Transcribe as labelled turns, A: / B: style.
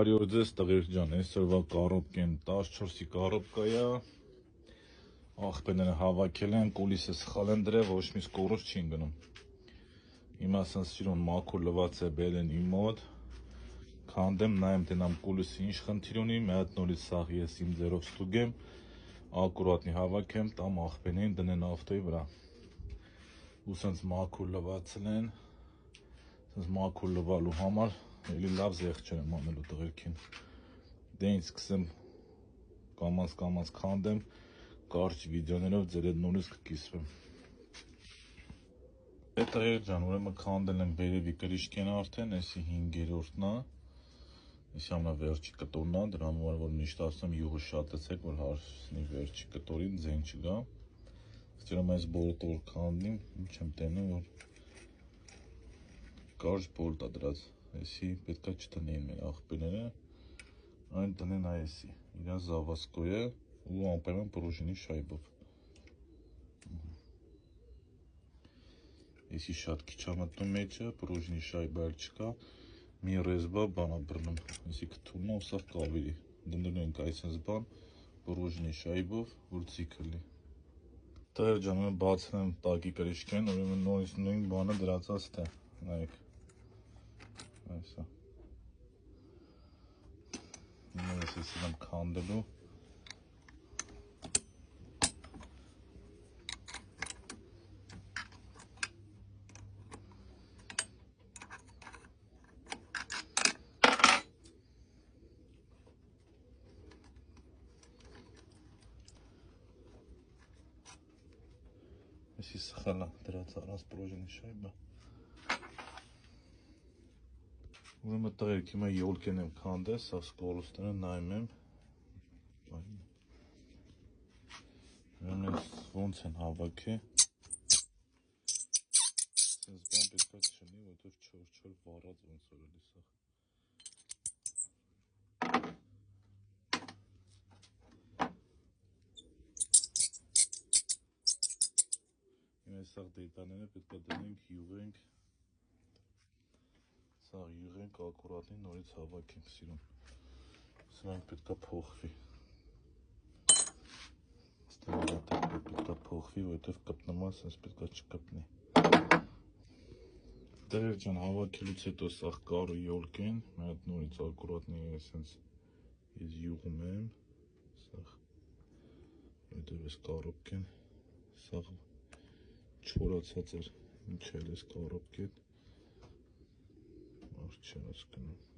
A: Բարի օր ձեզ տղեր ջան, այսօրվա կառոպկեն 14-ի կառոպկա է, աղբերները հավաքել են, կուլիսը սխալ են դրել, ոչ մի կորուստ չի գնում։ Հիմա սիրուն մաքուր լված է բերել են իմ մոտ, քանդեմ, նայեմ տենամ կուլիսը ինչ խնդիր ունի, մի հատ նորից սաղ ես իմ ձերով ստուգեմ, ակուրատնի հավաքեմ, տամ աղբերներին դնեն ավտոյի վրա։ Ու սենց մաքուր լվածել են, սենց մաքուր լվալու համար էլի լավ զեղչեր եմ անելու տղերքին։ Դե ինձ սկսեմ կամաց քանդեմ, կարճ վիդեոներով ձեր հետ նորից կկիսվեմ։ Դե տղեր ջան, ուրեմն քանդել եմ վերևի կրիչկեն արդեն, էսի 5-րդն է, էսի ամենավերջի կտորն է, դրա համար որ միշտ ասում յուղը շատեցեք, որ հասնի վերջի կտորին, ձեն չգա։ Ստերում այս բոլտը որ քանդնիմ, ինչ եմ տենում, որ կարճ բոլտ է դրած, էսի պետքա չտնեին մեր աղբերները, այն տնեն այսի, իրա զավասկոյը ու անպայման պրուժինի շայբով։ Էսի շատ քիչ է մտնում մեջը, պրուժինի շայբա էլ չկա, մի ռեզբա բան է բռնում, էսի կթունն ու սաղ կավիրի, դնդնում ենք այսպես բան, պրուժինի շայբով, որ ձիքը լի։ Տղեր ջան, ուրեմն բացել եմ տակի կրիչկեն, ուրեմն նույն բանը դրածած թե, նայեք, այսա։ Ես էսի եմ քանդելու։ Էսի սխալ է դրած առանց պրոժինի շայբա։ Ուրեմն տղերք, հիմա յոլկեն եմ քանդել, սա սկորուստները նայում եմ։ Ուրեմն ոնց են հավաքի։ Սենց բան պետքա չնի, որտև չոր վառած ոնց որ էլի սա։ Հիմա սաղ դետալները պետքա դնենք, յուղենք, սաղ յուղենք ակուրատնի նորից հավաքենք սիրուն, սրանք պետքա փոխվի, պետքա փոխվի, որտև կպնում է, սենց պետքա չկպնի։ Տղեր ջան, հավաքելուց հետո սաղ կարը յոլկեն, մի հատ նորից ակուրատնի սենց ես յուղում եմ, սաղ, որտև ես կարոպկեն, սաղ չորացած էր, ինչ էլ ես կարոպկեն, արդ չերած կնում։